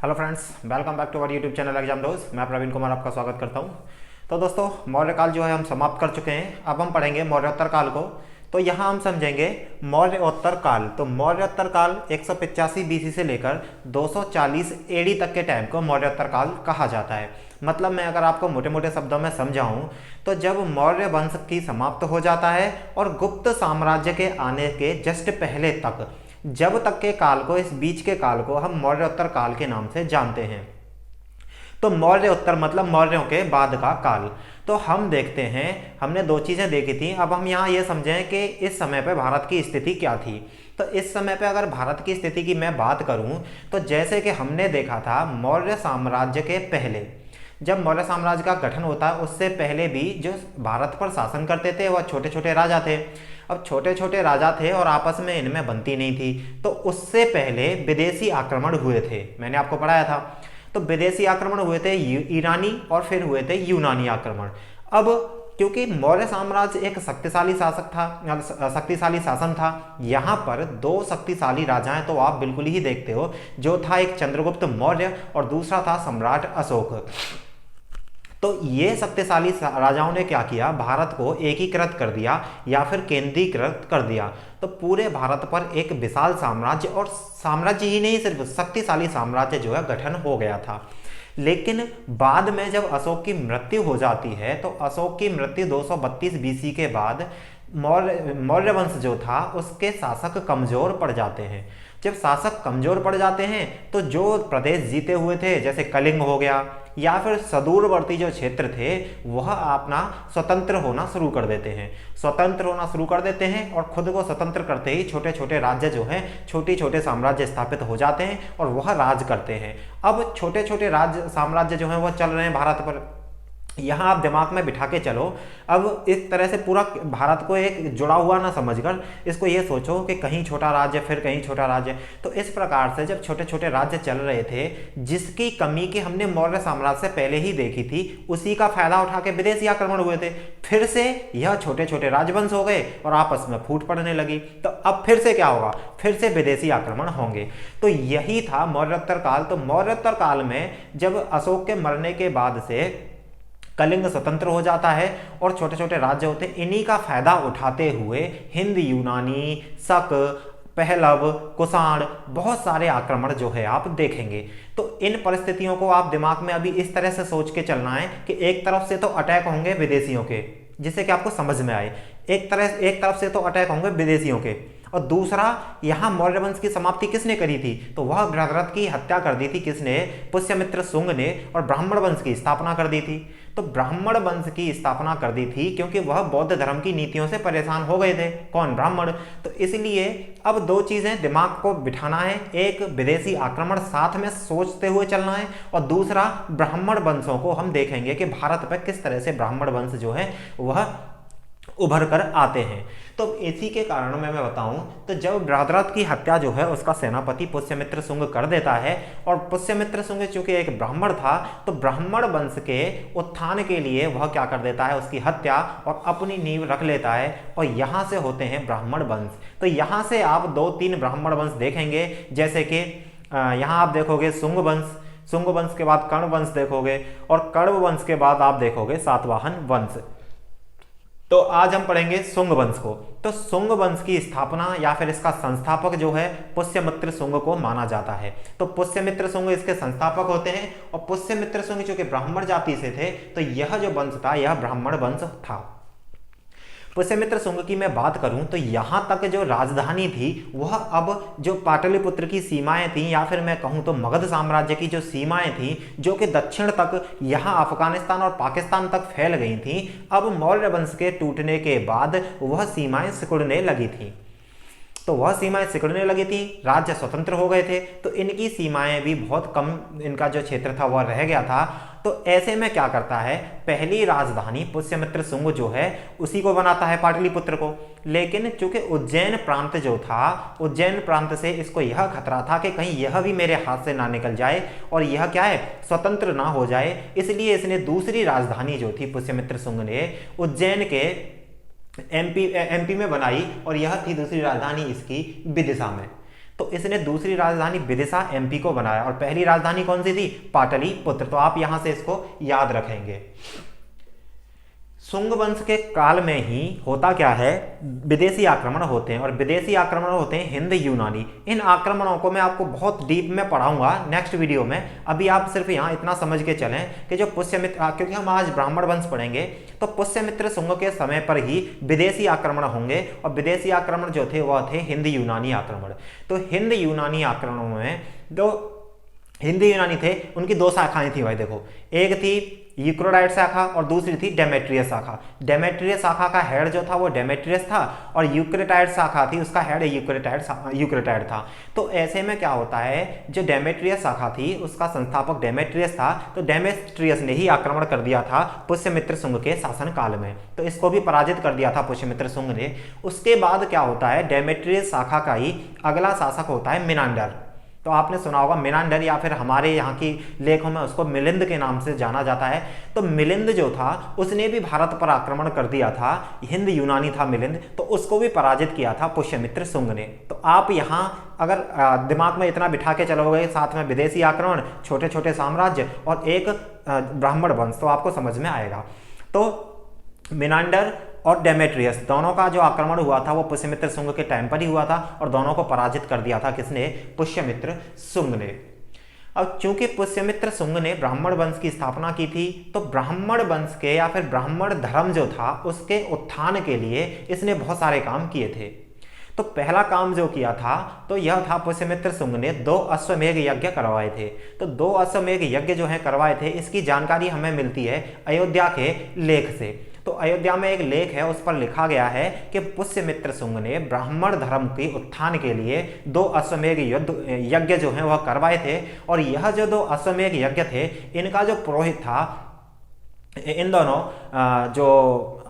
Hello friends, welcome back to our YouTube channel Exam Dost. मैं प्रवीण कुमार आपका स्वागत करता हूं। तो दोस्तों, मौर्य काल जो है हम समाप्त कर चुके हैं। अब हम पढ़ेंगे मौर्योत्तर काल को। तो यहाँ हम समझेंगे मौर्योत्तर काल। तो मौर्योत्तर काल 185 बीसी से लेकर 240 एडी तक के टाइम को मौर्योत्तर काल कहा जाता है। मतलब मैं अगर आपको मोटे मोटे शब्दों में समझाऊं तो जब मौर्य वंश की समाप्त हो जाता है और गुप्त साम्राज्य के आने के जस्ट पहले तक, जब तक के काल को, इस बीच के काल को हम मौर्योत्तर काल के नाम से जानते हैं। तो मौर्य उत्तर मतलब मौर्यों के बाद का काल। तो हम देखते हैं, हमने दो चीजें देखी थी। अब हम यहाँ ये समझें कि इस समय पे भारत की स्थिति क्या थी। तो इस समय पे अगर भारत की स्थिति की मैं बात करूं तो जैसे कि हमने देखा था मौर्य साम्राज्य के पहले, जब मौर्य साम्राज्य का गठन होता है उससे पहले भी जो भारत पर शासन करते थे वह छोटे छोटे राजा थे। अब छोटे छोटे राजा थे और आपस में इनमें बनती नहीं थी। तो उससे पहले विदेशी आक्रमण हुए थे, मैंने आपको पढ़ाया था। तो विदेशी आक्रमण हुए थे ईरानी और फिर हुए थे यूनानी आक्रमण। अब क्योंकि मौर्य साम्राज्य एक शक्तिशाली शासक था, शक्तिशाली शासन था, यहाँ पर दो शक्तिशाली राजा हैं तो आप बिल्कुल ही देखते हो। जो था एक चंद्रगुप्त मौर्य और दूसरा था सम्राट अशोक। तो ये शक्तिशाली राजाओं ने क्या किया, भारत को एकीकृत कर दिया या फिर केंद्रीकृत कर दिया। तो पूरे भारत पर एक विशाल साम्राज्य, और साम्राज्य ही नहीं सिर्फ शक्तिशाली साम्राज्य जो है गठन हो गया था। लेकिन बाद में जब अशोक की मृत्यु हो जाती है, तो अशोक की मृत्यु 232 बीसी के बाद मौर्य वंश जो था उसके शासक कमजोर पड़ जाते हैं। जब शासक कमजोर पड़ जाते हैं तो जो प्रदेश जीते हुए थे, जैसे कलिंग हो गया या फिर सुदूरवर्ती जो क्षेत्र थे, वह अपना स्वतंत्र होना शुरू कर देते हैं। स्वतंत्र होना शुरू कर देते हैं और खुद को स्वतंत्र करते ही छोटे छोटे राज्य जो हैं, छोटे छोटे साम्राज्य स्थापित हो जाते हैं और वह राज करते हैं। अब छोटे छोटे राज्य साम्राज्य जो हैं वह चल रहे हैं भारत पर। यहाँ आप दिमाग में बिठा के चलो। अब इस तरह से पूरा भारत को एक जुड़ा हुआ ना समझकर इसको ये सोचो कि कहीं छोटा राज्य फिर कहीं छोटा राज्य। तो इस प्रकार से जब छोटे छोटे राज्य चल रहे थे, जिसकी कमी की हमने मौर्य साम्राज्य से पहले ही देखी थी, उसी का फायदा उठा के विदेशी आक्रमण हुए थे। फिर से यह छोटे छोटे राजवंश हो गए और आपस में फूट पड़ने लगी। तो अब फिर से क्या होगा, फिर से विदेशी आक्रमण होंगे। तो यही था मौर्योत्तर काल। तो मौर्योत्तर काल में जब अशोक के मरने के बाद से कलिंग स्वतंत्र हो जाता है और छोटे छोटे राज्य होते हैं, इन्हीं का फायदा उठाते हुए हिंद, यूनानी, शक, पहलव, कुषाण, बहुत सारे आक्रमण जो है आप देखेंगे। तो इन परिस्थितियों को आप दिमाग में अभी इस तरह से सोच के चलना है कि एक तरफ से तो अटैक होंगे विदेशियों के, जिससे कि आपको समझ में आए। एक तरफ से तो अटैक होंगे विदेशियों के, और दूसरा यहाँ मौर्य वंश की समाप्ति किसने करी थी, तो वह बृहद्रथ की हत्या कर दी थी। किसने, पुष्यमित्र शुंग ने, और ब्राह्मण वंश की स्थापना कर दी थी। तो ब्राह्मण वंश की स्थापना कर दी थी क्योंकि वह बौद्ध धर्म की नीतियों से परेशान हो गए थे। कौन, ब्राह्मण। तो इसलिए अब दो चीजें दिमाग को बिठाना है, एक विदेशी आक्रमण साथ में सोचते हुए चलना है, और दूसरा ब्राह्मण वंशों को हम देखेंगे कि भारत पर किस तरह से ब्राह्मण वंश जो है वह उभर कर आते हैं। तो इसी के कारण मैं बताऊं तो जब बृहद्रथ की हत्या जो है उसका सेनापति पुष्यमित्र शुंग कर देता है, और पुष्यमित्र शुंग चूंकि एक ब्राह्मण था तो ब्राह्मण वंश के उत्थान के लिए वह क्या कर देता है, उसकी हत्या और अपनी नींव रख लेता है, और यहां से होते हैं ब्राह्मण वंश। तो यहां से आप दो तीन ब्राह्मण वंश देखेंगे, जैसे कि यहां आप देखोगे शुंग वंश, शुंग वंश के बाद कर्ण वंश देखोगे, और कर्ण वंश के बाद आप देखोगे सातवाहन वंश। तो आज हम पढ़ेंगे शुंग वंश को। तो शुंग वंश की स्थापना या फिर इसका संस्थापक जो है पुष्यमित्र शुंग को माना जाता है। तो पुष्यमित्र शुंग इसके संस्थापक होते हैं, और पुष्यमित्र शुंग चूंकि ब्राह्मण जाति से थे तो यह जो वंश था यह ब्राह्मण वंश था। पुष्यमित्र शुंग की मैं बात करूं तो यहां तक जो राजधानी थी वह अब जो पाटलिपुत्र की सीमाएं थी, या फिर मैं कहूं तो मगध साम्राज्य की जो सीमाएं थी, जो कि दक्षिण तक यहां अफगानिस्तान और पाकिस्तान तक फैल गई थी, अब मौर्य वंश के टूटने के बाद वह सीमाएं सिकुड़ने लगी थी। तो वह सीमाएं सिकुड़ने लगी थी, राज्य स्वतंत्र हो गए थे, तो इनकी सीमाएं भी बहुत कम, इनका जो क्षेत्र था वह रह गया था। तो ऐसे में क्या करता है, पहली राजधानी पुष्यमित्र शुंग जो है उसी को बनाता है, पाटलिपुत्र को। लेकिन चूंकि उज्जैन प्रांत जो था, उज्जैन प्रांत से इसको यह खतरा था कि कहीं यह भी मेरे हाथ से ना निकल जाए और यह क्या है, स्वतंत्र ना हो जाए, इसलिए इसने दूसरी राजधानी जो थी पुष्यमित्र शुंग ने उज्जैन के एमपी में बनाई, और यह थी दूसरी राजधानी इसकी विदिशा में। तो इसने दूसरी राजधानी विदिशा एमपी को बनाया और पहली राजधानी कौन सी थी? पाटलिपुत्र। तो आप यहां से इसको याद रखेंगे। शुंग वंश के काल में ही होता क्या है, विदेशी आक्रमण होते हैं और विदेशी आक्रमण होते हैं हिंद यूनानी। इन आक्रमणों को मैं आपको बहुत डीप में पढ़ाऊंगा नेक्स्ट वीडियो में। अभी आप सिर्फ यहाँ इतना समझ के चलें कि जो पुष्यमित्र, क्योंकि हम आज ब्राह्मण वंश पढ़ेंगे, तो पुष्यमित्र शुंग के समय पर ही विदेशी आक्रमण होंगे और विदेशी आक्रमण जो थे वह थे हिंद यूनानी आक्रमण। तो हिंद यूनानी आक्रमणों में जो हिंद यूनानी थे उनकी दो शाखाएं थी भाई, देखो, एक थी यूक्रोडाइड शाखा और दूसरी थी डेमेट्रियस शाखा। डेमेट्रियस शाखा का हेड जो था वो डेमेट्रियस था और यूक्रेटाइड शाखा थी उसका हेड यूक्रेटाइड था। तो ऐसे में क्या होता है, जो डेमेट्रियस शाखा थी उसका संस्थापक डेमेट्रियस था, तो डेमेट्रियस ने ही आक्रमण कर दिया था पुष्यमित्र शुंग के शासन काल में, तो इसको भी पराजित कर दिया था पुष्यमित्र शुंग ने। उसके बाद क्या होता है, डेमेट्रियस शाखा का ही अगला शासक होता है मिनांडर। तो आपने सुना होगा मिनांडर, या फिर हमारे यहाँ की लेखों में उसको मिलिंद के नाम से जाना जाता है। तो मिलिंद जो था उसने भी भारत पर आक्रमण कर दिया था, हिंद यूनानी था मिलिंद, तो उसको भी पराजित किया था पुष्यमित्र शुंग ने। तो आप यहाँ अगर दिमाग में इतना बिठा के चलोगे, साथ में विदेशी आक्रमण, छोटे छोटे साम्राज्य और एक ब्राह्मण वंश, तो आपको समझ में आएगा। तो मिनांडर और डेमेट्रियस दोनों का जो आक्रमण हुआ था वो पुष्यमित्र शुंग के टाइम पर ही हुआ था और दोनों को पराजित कर दिया था किसने? पुष्यमित्र शुंग ने। अब चूंकि पुष्यमित्र शुंग ने ब्राह्मण वंश की स्थापना की थी, तो ब्राह्मण वंश के या फिर ब्राह्मण धर्म जो था उसके उत्थान के लिए इसने बहुत सारे काम किए थे। तो पहला काम जो किया था तो यह था, पुष्यमित्र शुंग ने 2 अश्वमेध यज्ञ करवाए थे। तो 2 अश्वमेध यज्ञ जो है करवाए थे, इसकी जानकारी हमें मिलती है अयोध्या के लेख से। तो अयोध्या में एक लेख है, उस पर लिखा गया है कि पुष्यमित्र शुंग ने ब्राह्मण धर्म के उत्थान के लिए 2 अश्वमेध यज्ञ जो है वह करवाए थे। और यह जो 2 अश्वमेध यज्ञ थे, इनका जो पुरोहित था, इन दोनों जो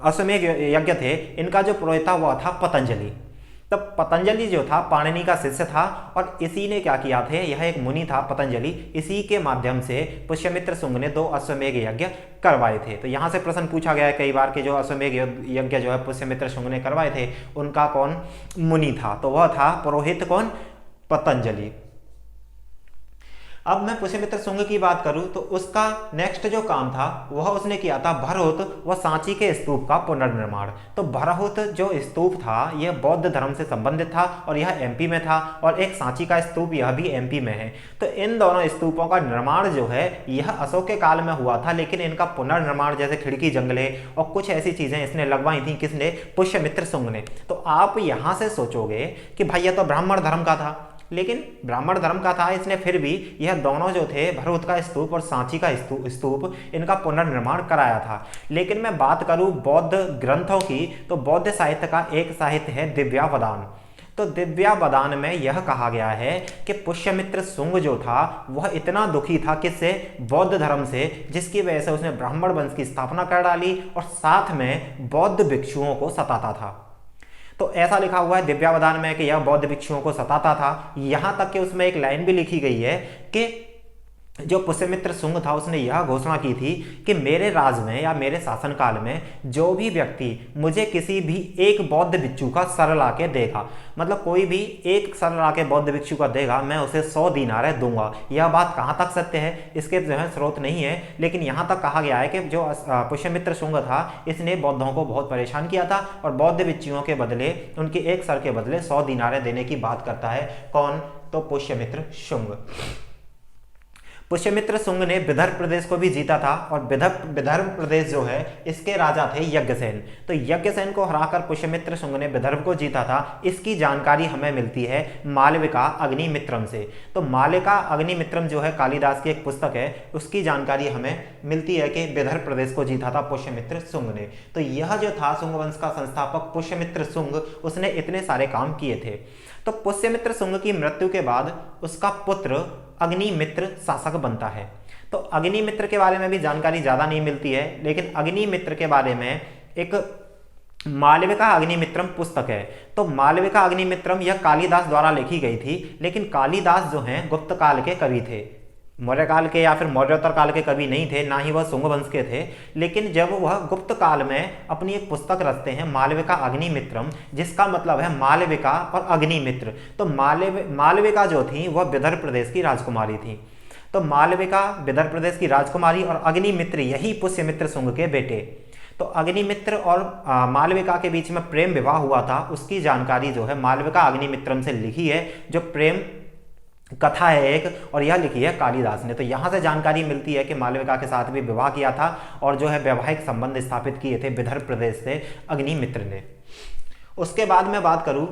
अश्वमेध यज्ञ थे इनका जो पुरोहित था वह था पतंजलि। तब पतंजलि जो था पाणिनि का शिष्य था और इसी ने क्या किया थे, यह एक मुनि था पतंजलि, इसी के माध्यम से पुष्यमित्र शुंग ने 2 अश्वमेध यज्ञ करवाए थे। तो यहाँ से प्रश्न पूछा गया है कई बार कि जो अश्वमेध यज्ञ जो है पुष्यमित्र शुंग ने करवाए थे उनका कौन मुनि था, तो वह था पुरोहित कौन? पतंजलि। अब मैं पुष्यमित्र शुंग की बात करूं तो उसका नेक्स्ट जो काम था वह उसने किया था भरहुत व सांची के स्तूप का पुनर्निर्माण। तो भरहुत जो स्तूप था यह बौद्ध धर्म से संबंधित था और यह एमपी में था, और एक सांची का स्तूप यह भी एमपी में है। तो इन दोनों स्तूपों का निर्माण जो है यह अशोक के काल में हुआ था, लेकिन इनका पुनर्निर्माण जैसे खिड़की जंगले और कुछ ऐसी चीजें इसने लगवाई थी, किसने? पुष्यमित्र शुंग ने। तो आप यहां से सोचोगे कि भाई यह तो ब्राह्मण धर्म का था, लेकिन ब्राह्मण धर्म का था इसने फिर भी यह दोनों जो थे भरहुत का स्तूप और सांची का स्तूप इनका पुनर्निर्माण कराया था। लेकिन मैं बात करूं बौद्ध ग्रंथों की, तो बौद्ध साहित्य का एक साहित्य है दिव्यावदान। तो दिव्यावदान में यह कहा गया है कि पुष्यमित्र शुंग जो था वह इतना दुखी था किससे? बौद्ध धर्म से, जिसकी वजह से उसने ब्राह्मण वंश की स्थापना कर डाली और साथ में बौद्ध भिक्षुओं को सताता था। तो ऐसा लिखा हुआ है दिव्यावदान में कि यह बौद्ध भिक्षुओं को सताता था। यहां तक कि उसमें एक लाइन भी लिखी गई है कि जो पुष्यमित्र शुंग था उसने यह घोषणा की थी कि मेरे राज में या मेरे शासनकाल में जो भी व्यक्ति मुझे किसी भी एक बौद्ध भिक्षु का सर ला के देगा, मतलब कोई भी एक सर ला के बौद्ध भिक्षु का देगा, मैं उसे 100 दीनार दूंगा। यह बात कहाँ तक सत्य है इसके जो है स्रोत नहीं है, लेकिन यहाँ तक कहा गया है कि जो पुष्यमित्र शुंग था इसने बौद्धों को बहुत परेशान किया था और बौद्ध भिक्षुओं के बदले, उनके एक सर के बदले 100 दीनार देने की बात करता है। कौन? तो पुष्यमित्र शुंग। पुष्यमित्र शुंग ने विदर्भ प्रदेश को भी जीता था और विदर्भ प्रदेश जो है इसके राजा थे यज्ञसेन। तो यज्ञसेन को हराकर पुष्यमित्र शुंग ने विदर्भ को जीता था। इसकी जानकारी हमें मिलती है मालविका अग्निमित्रम से। तो मालविका अग्निमित्रम जो है कालिदास की एक पुस्तक है, उसकी जानकारी हमें मिलती है कि विदर्भ प्रदेश को जीता था पुष्यमित्र शुंग ने। तो यह जो था शुंग वंश का संस्थापक पुष्यमित्र शुंग, उसने इतने सारे काम किए थे। तो पुष्यमित्र शुंग की मृत्यु के बाद उसका पुत्र अग्निमित्र शासक बनता है। तो अग्निमित्र के बारे में भी जानकारी ज्यादा नहीं मिलती है, लेकिन अग्निमित्र के बारे में एक मालविका अग्निमित्रम पुस्तक है। तो मालविका अग्निमित्रम यह कालिदास द्वारा लिखी गई थी, लेकिन कालिदास जो हैं गुप्त काल के कवि थे। मौर्य काल के या फिर मौर्योत्तर काल के कवि नहीं थे, ना ही वह शुंग वंश के थे। लेकिन जब वह गुप्त काल में अपनी एक पुस्तक रचते हैं मालविका अग्निमित्रम, जिसका मतलब है मालविका और अग्निमित्र, तो मालविका जो थी वह विदर्भ प्रदेश की राजकुमारी थी। तो मालविका विदर्भ प्रदेश की राजकुमारी और अग्निमित्र यही पुष्यमित्र शुंग के बेटे। तो अग्निमित्र और मालविका के बीच में प्रेम विवाह हुआ था, उसकी जानकारी जो है मालविका अग्निमित्रम से लिखी है, जो प्रेम कथा है एक, और यह लिखी है कालिदास ने। तो यहाँ से जानकारी मिलती है कि मालविका के साथ भी विवाह किया था और जो है वैवाहिक संबंध स्थापित किए थे विदर्भ प्रदेश से अग्निमित्र ने। उसके बाद मैं बात करूं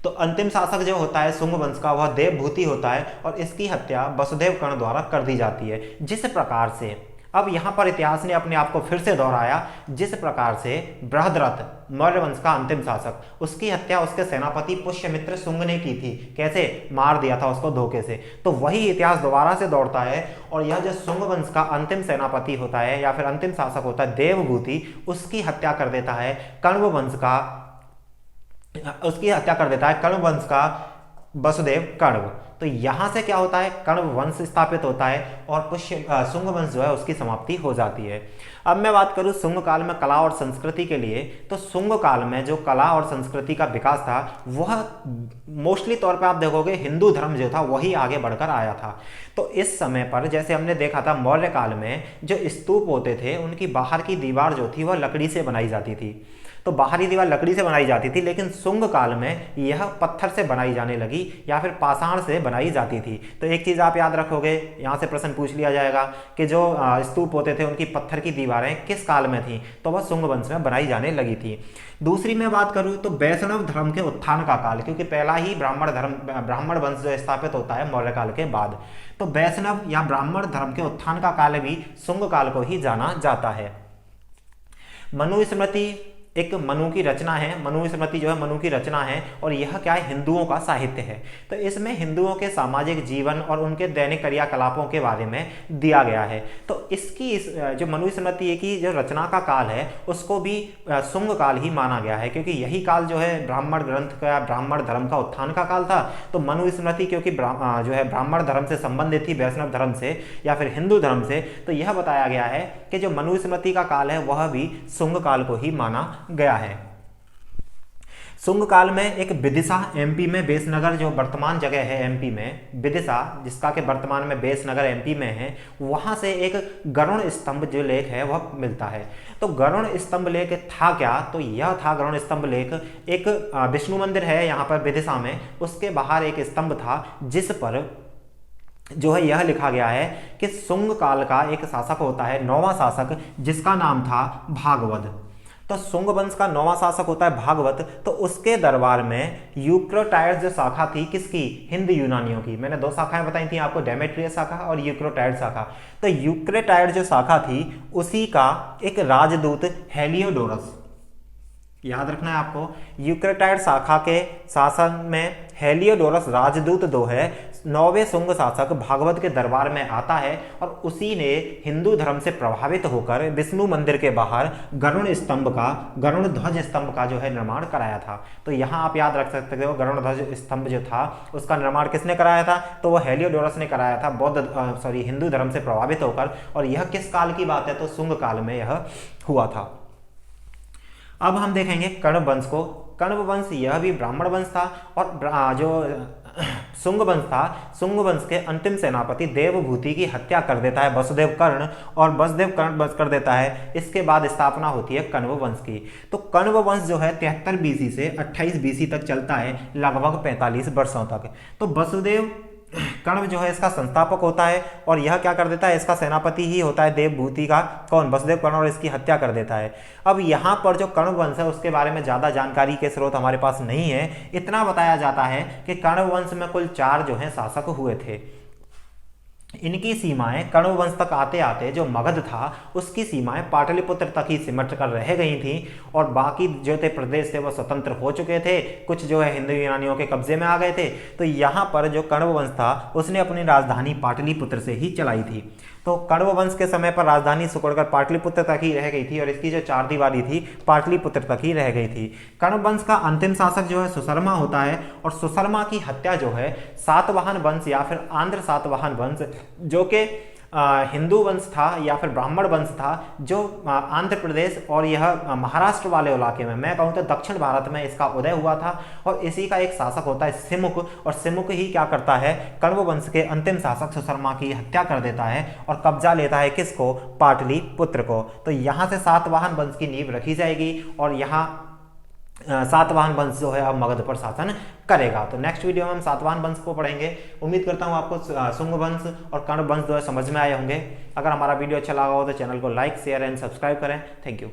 तो अंतिम शासक जो होता है शुंग वंश का वह देवभूति होता है और इसकी हत्या वसुदेव कर्ण द्वारा कर दी जाती है। जिस प्रकार से अब यहाँ पर इतिहास ने अपने आप को फिर से दोहराया, जिस प्रकार से बृहद्रथ मौर्य वंश का अंतिम शासक, उसकी हत्या उसके सेनापति पुष्यमित्र शुंग ने की थी। कैसे? मार दिया था उसको धोखे से। तो वही इतिहास दोबारा से दौड़ता है और यह जो शुंग वंश का अंतिम सेनापति होता है या फिर अंतिम शासक होता है देवभूति, उसकी हत्या कर देता है कण्व वंश का, उसकी हत्या कर देता है कण्व वंश का वसुदेव कण्व। तो यहां से क्या होता है, कण्व वंश स्थापित होता है और शुंग वंश जो है उसकी समाप्ति हो जाती है। अब मैं बात करूं शुंग काल में कला और संस्कृति के लिए, तो शुंग काल में जो कला और संस्कृति का विकास था वह मोस्टली तौर पे आप देखोगे हिंदू धर्म जो था वही आगे बढ़कर आया था। तो इस समय पर जैसे हमने देखा था मौर्य काल में जो स्तूप होते थे उनकी बाहर की दीवार जो थी वह लकड़ी से बनाई जाती थी, तो बाहरी दीवार लकड़ी से बनाई जाती थी। लेकिन शुंग काल में यह पत्थर से बनाई जाने लगी या फिर पाषाण से बनाई जाती थी। तो एक चीज़ आप याद रखोगे, यहाँ से प्रश्न पूछ लिया जाएगा कि जो स्तूप होते थे उनकी पत्थर की दीवारें किस काल में थी, तो वह शुंग वंश में बनाई जाने लगी थी। दूसरी मैं बात करूँ तो वैष्णव धर्म के उत्थान का काल, क्योंकि पहला ही ब्राह्मण वंश जो स्थापित होता है मौर्य काल के बाद, तो वैष्णव या ब्राह्मण धर्म के उत्थान का काल भी शुंग काल को ही जाना जाता है। मनुस्मृति एक मनु की रचना है, मनुस्मृति जो है मनु की रचना है और यह क्या है, हिंदुओं का साहित्य है। तो इसमें हिंदुओं के सामाजिक जीवन और उनके दैनिक क्रियाकलापों के बारे में दिया गया है। तो इसकी जो मनुस्मृति की जो रचना का काल है उसको भी शुंग काल ही माना गया है, क्योंकि यही काल जो है ब्राह्मण ग्रंथ का, ब्राह्मण धर्म का उत्थान का काल था। तो मनुस्मृति क्योंकि जो है ब्राह्मण धर्म से संबंधित थी, वैष्णव धर्म से या फिर हिंदू धर्म से, तो यह बताया गया है कि जो मनुस्मृति का काल है वह भी शुंग काल को ही माना गया है। शुंग काल में एक विदिशा एमपी में बेसनगर जो वर्तमान जगह है एमपी में, विदिशा जिसका के वर्तमान में बेसनगर एमपी में है, वहां से एक गरुण स्तंभ जो लेख है वह मिलता है। तो गरुण स्तंभ लेख था क्या, तो यह था गरुण स्तंभ लेख, एक विष्णु मंदिर है यहाँ पर विदिशा में, उसके बाहर एक स्तंभ था जिस पर जो है यह लिखा गया है कि शुंग काल का एक शासक होता है, 9वां शासक, जिसका नाम था भागवत। तो शुंग वंश का 9वां शासक होता है भागवत। तो उसके दरबार में यूक्रोटाइड्स जो शाखा थी किसकी, हिंद यूनानियों की। मैंने 2 शाखाएं बताई थी आपको, डेमेट्रियस शाखा और यूक्रोटाइड शाखा। तो यूक्रोटाइड जो शाखा थी उसी का एक राजदूत हेलियोडोरस, याद रखना है आपको, यूक्रोटाइड शाखा के शासन में हेलियोडोरस राजदूत 2 है। 9वें शुंग शासक भागवत के दरबार में आता है और उसी ने हिंदू धर्म से प्रभावित होकर विष्णु मंदिर के बाहर गरुण ध्वज स्तंभ का जो है निर्माण कराया था। तो यहाँ आप याद रख सकते हो गरुण ध्वज स्तंभ जो था उसका निर्माण किसने कराया था, तो वह हेलियोडोरस ने कराया था, हिंदू धर्म से प्रभावित होकर। और यह किस काल की बात है, तो शुंग काल में यह हुआ था। अब हम देखेंगे कण्व वंश को। कण्व वंश यह भी ब्राह्मण वंश था और जो शुंग वंश था, शुंग वंश के अंतिम सेनापति देवभूति की हत्या कर देता है वसुदेव कर्ण, और वसुदेव कर्ण वंश कर देता है। इसके बाद स्थापना होती है कण्व वंश की। तो कण्व वंश जो है 73 बीसी से 28 बीसी तक चलता है, लगभग 45 वर्षों तक। तो वसुदेव कण्व जो है इसका संस्थापक होता है और यह क्या कर देता है, इसका सेनापति ही होता है देवभूति का, कौन, वसुदेव कर्ण, और इसकी हत्या कर देता है। अब यहाँ पर जो कण्व वंश है उसके बारे में ज़्यादा जानकारी के स्रोत हमारे पास नहीं है। इतना बताया जाता है कि कण्व वंश में कुल 4 जो है शासक हुए थे। इनकी सीमाएं कण्व वंश तक आते आते जो मगध था उसकी सीमाएं पाटलिपुत्र तक ही सिमट कर रह गई थी और बाकी जो थे प्रदेश थे वो स्वतंत्र हो चुके थे, कुछ जो है हिंदू यूनानियों के कब्जे में आ गए थे। तो यहाँ पर जो कण्व वंश था उसने अपनी राजधानी पाटलिपुत्र से ही चलाई थी। तो कण्व वंश के समय पर राजधानी सिकुड़कर पाटलिपुत्र तक ही रह गई थी और इसकी जो चार दीवारी थी पाटलिपुत्र तक ही रह गई थी। कण्व वंश का अंतिम शासक जो है सुशर्मा होता है और सुशर्मा की हत्या जो है सातवाहन वंश या फिर आंध्र सातवाहन वंश जो कि हिंदू वंश था या फिर ब्राह्मण वंश था, जो आंध्र प्रदेश और यह महाराष्ट्र वाले इलाके में, मैं कहूँ तो दक्षिण भारत में इसका उदय हुआ था। और इसी का एक शासक होता है सिमुक, और सिमुक ही क्या करता है, कण्व वंश के अंतिम शासक सुशर्मा की हत्या कर देता है और कब्जा लेता है किसको, पाटलिपुत्र को। तो यहाँ से सातवाहन वंश की नींव रखी जाएगी और यहाँ सातवाहन वंश जो है अब मगध पर शासन करेगा। तो नेक्स्ट वीडियो में हम सातवाहन वंश को पढ़ेंगे। उम्मीद करता हूँ आपको शुंग वंश और कण्व वंश जो है समझ में आए होंगे। अगर हमारा वीडियो अच्छा लगा हो तो चैनल को लाइक शेयर एंड सब्सक्राइब करें। Thank you.